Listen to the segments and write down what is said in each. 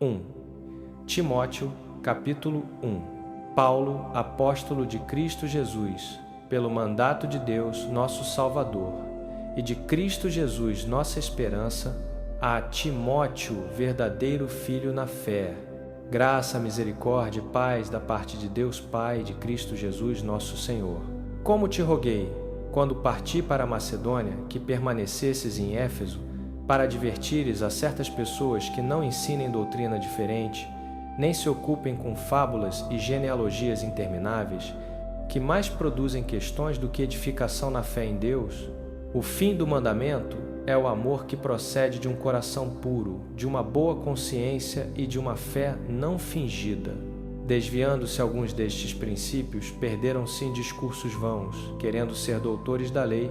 1. Timóteo, capítulo 1. Paulo, apóstolo de Cristo Jesus, pelo mandato de Deus, nosso Salvador, e de Cristo Jesus, nossa esperança, a Timóteo, verdadeiro filho na fé. Graça, misericórdia e paz da parte de Deus Pai e de Cristo Jesus, nosso Senhor. Como te roguei, quando parti para a Macedônia, que permanecesses em Éfeso, para advertires a certas pessoas que não ensinem doutrina diferente, nem se ocupem com fábulas e genealogias intermináveis, que mais produzem questões do que edificação na fé em Deus. O fim do mandamento é o amor que procede de um coração puro, de uma boa consciência e de uma fé não fingida. Desviando-se alguns destes princípios, perderam-se em discursos vãos, querendo ser doutores da lei,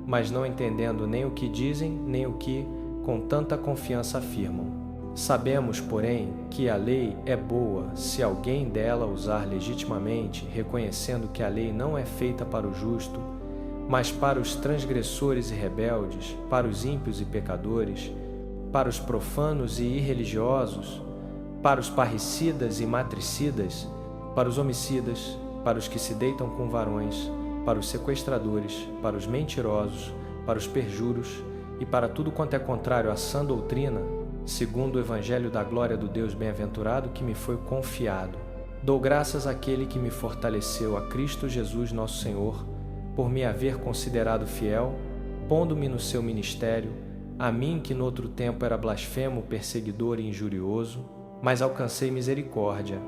mas não entendendo nem o que dizem, nem o que com tanta confiança afirmam. Sabemos, porém, que a lei é boa se alguém dela usar legitimamente, reconhecendo que a lei não é feita para o justo, mas para os transgressores e rebeldes, para os ímpios e pecadores, para os profanos e irreligiosos, para os parricidas e matricidas, para os homicidas, para os que se deitam com varões, para os sequestradores, para os mentirosos, para os perjuros e para tudo quanto é contrário à sã doutrina, segundo o evangelho da glória do Deus bem-aventurado que me foi confiado. Dou graças àquele que me fortaleceu, a Cristo Jesus nosso Senhor, por me haver considerado fiel, pondo-me no seu ministério, a mim que noutro tempo era blasfemo, perseguidor e injurioso, mas alcancei misericórdia,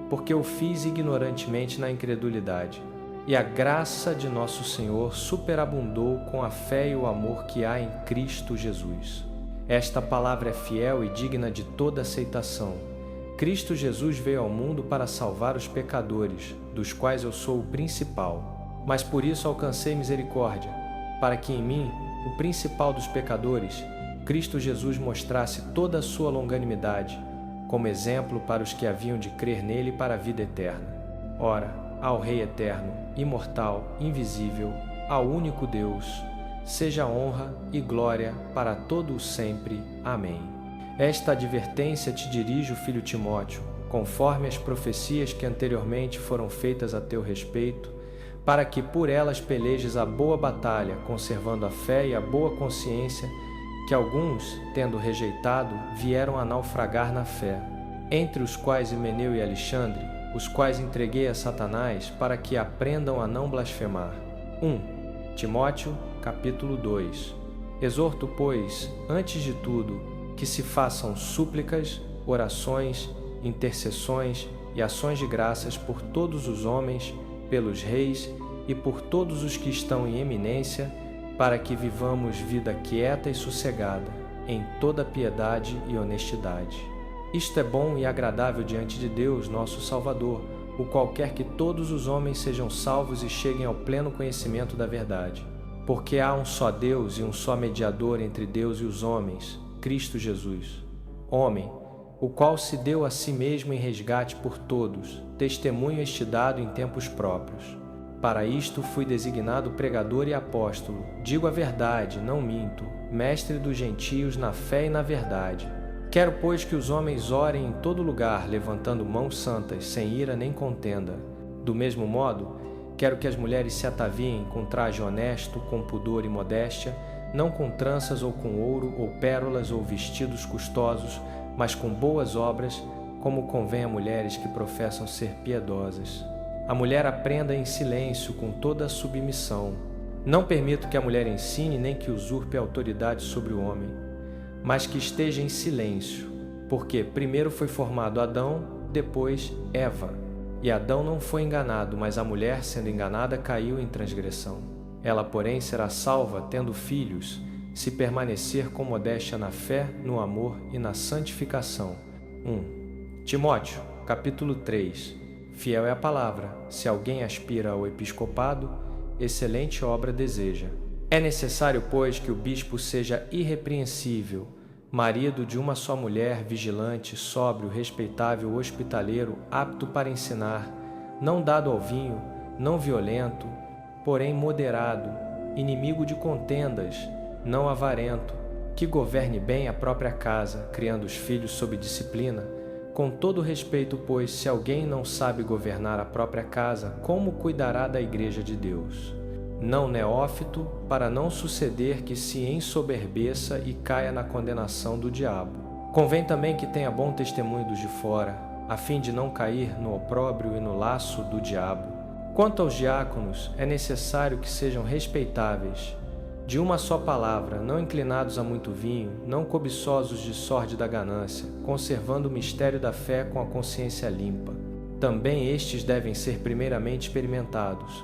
porque o fiz ignorantemente na incredulidade. E a graça de nosso Senhor superabundou com a fé e o amor que há em Cristo Jesus. Esta palavra é fiel e digna de toda aceitação. Cristo Jesus veio ao mundo para salvar os pecadores, dos quais eu sou o principal. Mas por isso alcancei misericórdia, para que em mim, o principal dos pecadores, Cristo Jesus mostrasse toda a sua longanimidade, como exemplo para os que haviam de crer nele para a vida eterna. Ora, ao Rei eterno, imortal, invisível, ao único Deus, seja honra e glória para todo o sempre. Amém. Esta advertência te dirijo, filho Timóteo, conforme as profecias que anteriormente foram feitas a teu respeito, para que por elas pelejes a boa batalha, conservando a fé e a boa consciência, que alguns, tendo rejeitado, vieram a naufragar na fé, entre os quais Himeneu e Alexandre, os quais entreguei a Satanás para que aprendam a não blasfemar. 1. Timóteo, capítulo 2. Exorto, pois, antes de tudo, que se façam súplicas, orações, intercessões e ações de graças por todos os homens, pelos reis e por todos os que estão em eminência, para que vivamos vida quieta e sossegada, em toda piedade e honestidade. Isto é bom e agradável diante de Deus, nosso Salvador, o qual quer que todos os homens sejam salvos e cheguem ao pleno conhecimento da verdade. Porque há um só Deus e um só mediador entre Deus e os homens, Cristo Jesus. Homem, o qual se deu a si mesmo em resgate por todos, testemunho este dado em tempos próprios. Para isto fui designado pregador e apóstolo, digo a verdade, não minto, mestre dos gentios na fé e na verdade. Quero, pois, que os homens orem em todo lugar, levantando mãos santas, sem ira nem contenda. Do mesmo modo, quero que as mulheres se ataviem com traje honesto, com pudor e modéstia, não com tranças ou com ouro, ou pérolas, ou vestidos custosos, mas com boas obras, como convém a mulheres que professam ser piedosas. A mulher aprenda em silêncio, com toda a submissão. Não permito que a mulher ensine, nem que usurpe a autoridade sobre o homem, mas que esteja em silêncio, porque primeiro foi formado Adão, depois Eva. E Adão não foi enganado, mas a mulher, sendo enganada, caiu em transgressão. Ela, porém, será salva, tendo filhos, se permanecer com modéstia na fé, no amor e na santificação. 1. Timóteo, capítulo 3. Fiel é a palavra. Se alguém aspira ao episcopado, excelente obra deseja. É necessário, pois, que o bispo seja irrepreensível, marido de uma só mulher, vigilante, sóbrio, respeitável, hospitaleiro, apto para ensinar, não dado ao vinho, não violento, porém moderado, inimigo de contendas, não avarento, que governe bem a própria casa, criando os filhos sob disciplina, Com todo respeito, pois, se alguém não sabe governar a própria casa, como cuidará da igreja de Deus? Não neófito, para não suceder que se ensoberbeça e caia na condenação do diabo. Convém também que tenha bom testemunho dos de fora, a fim de não cair no opróbrio e no laço do diabo. Quanto aos diáconos, é necessário que sejam respeitáveis, de uma só palavra, não inclinados a muito vinho, não cobiçosos de sórdida ganância, conservando o mistério da fé com a consciência limpa. Também estes devem ser primeiramente experimentados.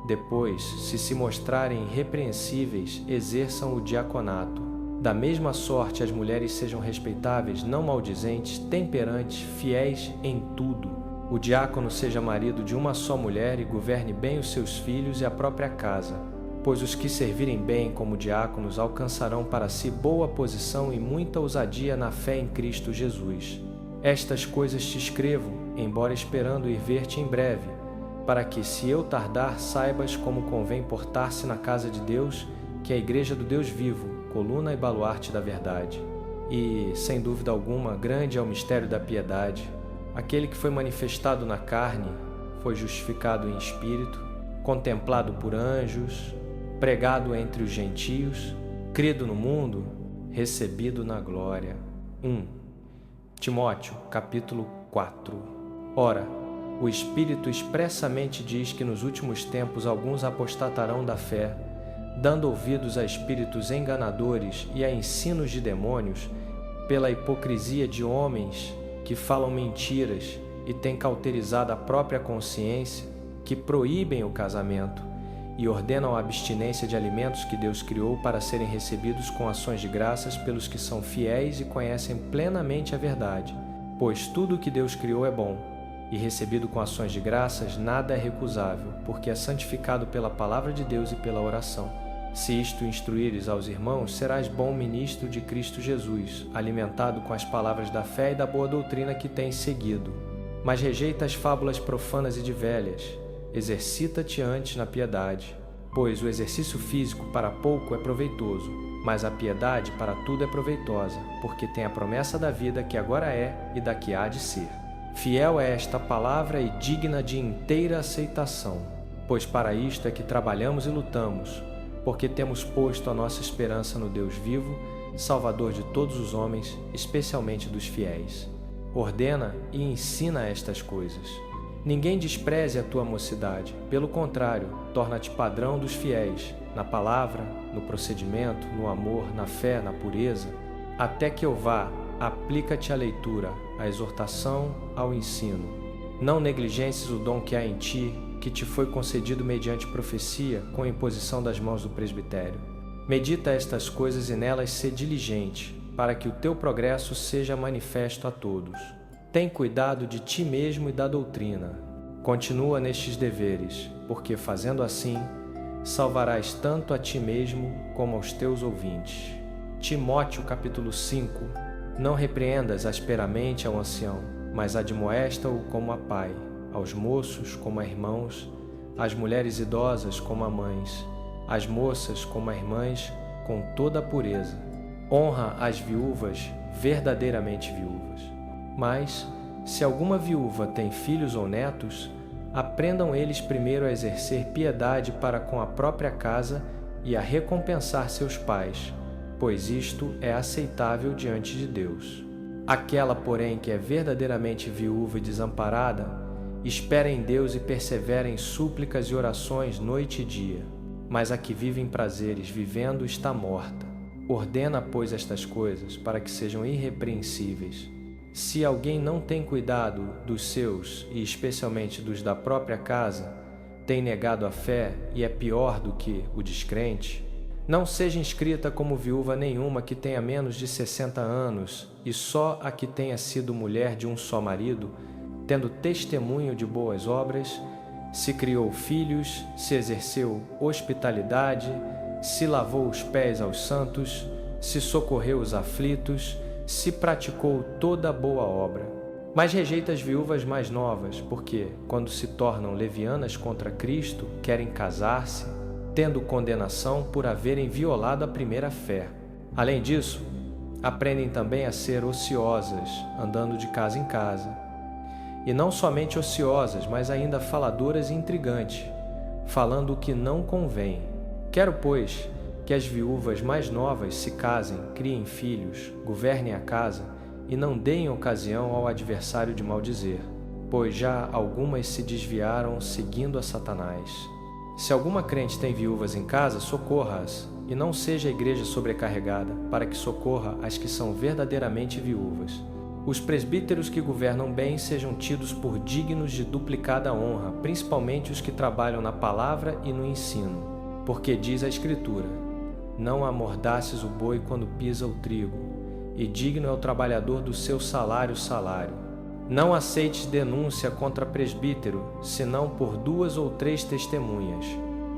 Depois, se mostrarem irrepreensíveis, exerçam o diaconato. Da mesma sorte, as mulheres sejam respeitáveis, não maldizentes, temperantes, fiéis em tudo. O diácono seja marido de uma só mulher e governe bem os seus filhos e a própria casa. Pois os que servirem bem como diáconos alcançarão para si boa posição e muita ousadia na fé em Cristo Jesus. Estas coisas te escrevo, embora esperando ir ver-te em breve, para que, se eu tardar, saibas como convém portar-se na casa de Deus, que é a igreja do Deus vivo, coluna e baluarte da verdade. E, sem dúvida alguma, grande é o mistério da piedade. Aquele que foi manifestado na carne, foi justificado em espírito, contemplado por anjos, pregado entre os gentios, crido no mundo, recebido na glória. 1 Timóteo, capítulo 4. Ora, o Espírito expressamente diz que nos últimos tempos alguns apostatarão da fé, dando ouvidos a espíritos enganadores e a ensinos de demônios, pela hipocrisia de homens que falam mentiras e têm cauterizado a própria consciência, que proíbem o casamento e ordenam a abstinência de alimentos que Deus criou para serem recebidos com ações de graças pelos que são fiéis e conhecem plenamente a verdade. Pois tudo o que Deus criou é bom, e recebido com ações de graças nada é recusável, porque é santificado pela palavra de Deus e pela oração. Se isto instruíres aos irmãos, serás bom ministro de Cristo Jesus, alimentado com as palavras da fé e da boa doutrina que tens seguido. Mas rejeita as fábulas profanas e de velhas. Exercita-te antes na piedade, pois o exercício físico para pouco é proveitoso, mas a piedade para tudo é proveitosa, porque tem a promessa da vida que agora é e da que há de ser. Fiel é esta palavra e digna de inteira aceitação, pois para isto é que trabalhamos e lutamos, porque temos posto a nossa esperança no Deus vivo, Salvador de todos os homens, especialmente dos fiéis. Ordena e ensina estas coisas. Ninguém despreze a tua mocidade, pelo contrário, torna-te padrão dos fiéis, na palavra, no procedimento, no amor, na fé, na pureza. Até que eu vá, aplica-te à leitura, à exortação, ao ensino. Não negligencies o dom que há em ti, que te foi concedido mediante profecia, com a imposição das mãos do presbitério. Medita estas coisas e nelas sê diligente, para que o teu progresso seja manifesto a todos. Tem cuidado de ti mesmo e da doutrina. Continua nestes deveres, porque fazendo assim, salvarás tanto a ti mesmo como aos teus ouvintes. Timóteo, capítulo 5. Não repreendas asperamente ao ancião, mas admoesta-o como a pai, aos moços como a irmãos, às mulheres idosas como a mães, às moças como a irmãs, com toda a pureza. Honra as viúvas, verdadeiramente viúvas. Mas, se alguma viúva tem filhos ou netos, aprendam eles primeiro a exercer piedade para com a própria casa e a recompensar seus pais, pois isto é aceitável diante de Deus. Aquela, porém, que é verdadeiramente viúva e desamparada, espera em Deus e persevera em súplicas e orações noite e dia. Mas a que vive em prazeres, vivendo, está morta. Ordena, pois, estas coisas, para que sejam irrepreensíveis. Se alguém não tem cuidado dos seus, e especialmente dos da própria casa, tem negado a fé e é pior do que o descrente, não seja inscrita como viúva nenhuma que tenha menos de 60 anos, e só a que tenha sido mulher de um só marido, tendo testemunho de boas obras, se criou filhos, se exerceu hospitalidade, se lavou os pés aos santos, se socorreu os aflitos, se praticou toda boa obra. Mas rejeita as viúvas mais novas, porque, quando se tornam levianas contra Cristo, querem casar-se, tendo condenação por haverem violado a primeira fé. Além disso, Aprendem também a ser ociosas, andando de casa em casa. E não somente ociosas, mas ainda faladoras e intrigantes, falando o que não convém. Quero, pois, que as viúvas mais novas se casem, criem filhos, governem a casa e não deem ocasião ao adversário de maldizer, pois já algumas se desviaram seguindo a Satanás. Se alguma crente tem viúvas em casa, socorra-as, e não seja a igreja sobrecarregada, para que socorra as que são verdadeiramente viúvas. Os presbíteros que governam bem sejam tidos por dignos de duplicada honra, principalmente os que trabalham na palavra e no ensino. Porque diz a Escritura: não amordaces o boi quando pisa o trigo, e digno é o trabalhador do seu salário. Não aceites denúncia contra presbítero, senão por 2 ou 3 testemunhas.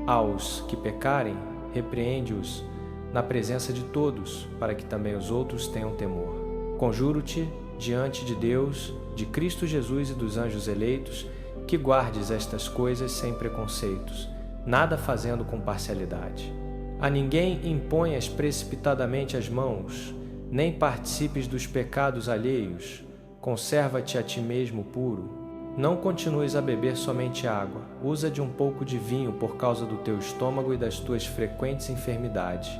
Aos que pecarem, repreende-os na presença de todos, para que também os outros tenham temor. Conjuro-te, diante de Deus, de Cristo Jesus e dos anjos eleitos, que guardes estas coisas sem preconceitos, nada fazendo com parcialidade. A ninguém imponhas precipitadamente as mãos, nem participes dos pecados alheios. Conserva-te a ti mesmo puro. Não continues a beber somente água. Usa de um pouco de vinho por causa do teu estômago e das tuas frequentes enfermidades.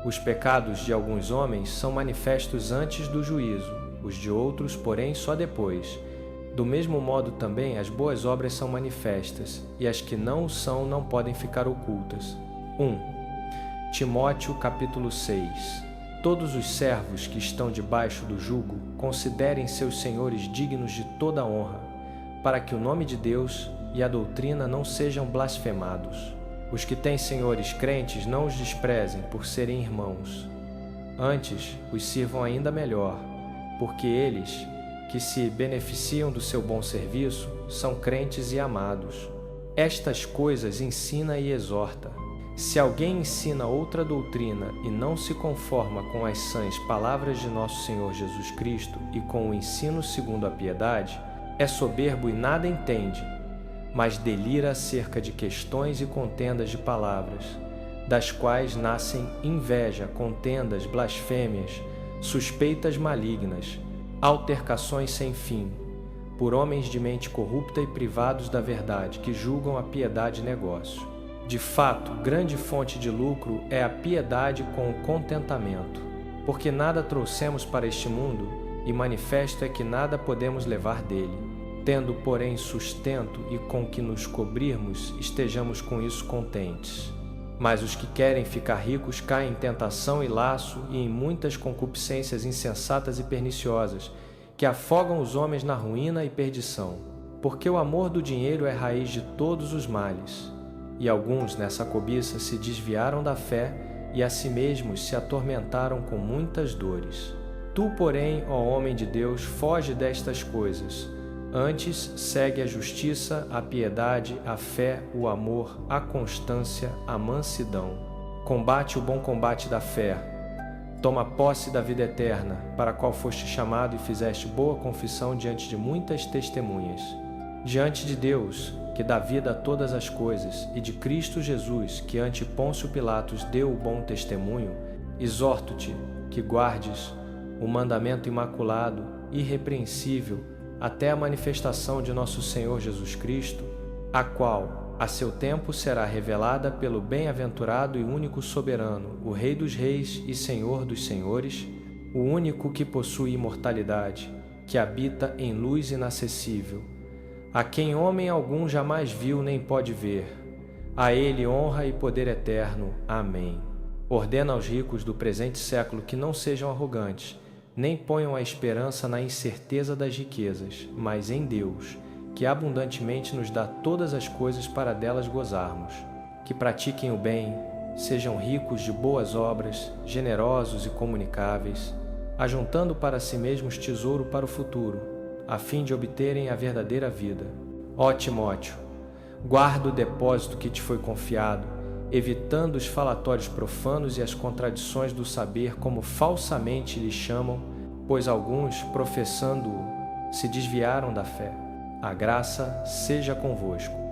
Os pecados de alguns homens são manifestos antes do juízo, os de outros, porém, só depois. Do mesmo modo também as boas obras são manifestas, e as que não o são não podem ficar ocultas. 1 Timóteo capítulo 6. Todos os servos que estão debaixo do jugo considerem seus senhores dignos de toda honra, para que o nome de Deus e a doutrina não sejam blasfemados. Os que têm senhores crentes não os desprezem por serem irmãos. Antes, os sirvam ainda melhor, porque eles, que se beneficiam do seu bom serviço, são crentes e amados. Estas coisas ensina e exorta. Se alguém ensina outra doutrina e não se conforma com as sãs palavras de nosso Senhor Jesus Cristo e com o ensino segundo a piedade, é soberbo e nada entende, mas delira acerca de questões e contendas de palavras, das quais nascem inveja, contendas, blasfêmias, suspeitas malignas, altercações sem fim, por homens de mente corrupta e privados da verdade, que julgam a piedade negócio. De fato, grande fonte de lucro é a piedade com o contentamento, porque nada trouxemos para este mundo, e manifesto é que nada podemos levar dele. Tendo, porém, sustento e com que nos cobrirmos, estejamos com isso contentes. Mas os que querem ficar ricos caem em tentação e laço e em muitas concupiscências insensatas e perniciosas, que afogam os homens na ruína e perdição. Porque o amor do dinheiro é raiz de todos os males. E alguns nessa cobiça se desviaram da fé e a si mesmos se atormentaram com muitas dores. Tu, porém, ó homem de Deus, foge destas coisas. Antes, segue a justiça, a piedade, a fé, o amor, a constância, a mansidão. Combate o bom combate da fé. Toma posse da vida eterna, para a qual foste chamado e fizeste boa confissão diante de muitas testemunhas. Diante de Deus, que dá vida a todas as coisas, e de Cristo Jesus, que ante Pôncio Pilatos deu o bom testemunho, exorto-te que guardes o mandamento imaculado, irrepreensível, até a manifestação de nosso Senhor Jesus Cristo, a qual, a seu tempo, será revelada pelo bem-aventurado e único soberano, o Rei dos Reis e Senhor dos Senhores, o único que possui imortalidade, que habita em luz inacessível, a quem homem algum jamais viu nem pode ver. A ele honra e poder eterno. Amém. Ordena aos ricos do presente século que não sejam arrogantes, nem ponham a esperança na incerteza das riquezas, mas em Deus, que abundantemente nos dá todas as coisas para delas gozarmos. Que pratiquem o bem, sejam ricos de boas obras, generosos e comunicáveis, ajuntando para si mesmos tesouro para o futuro, a fim de obterem a verdadeira vida. Ó Timóteo, guarda o depósito que te foi confiado, evitando os falatórios profanos e as contradições do saber, como falsamente lhe chamam, pois alguns, professando-o, se desviaram da fé. A graça seja convosco.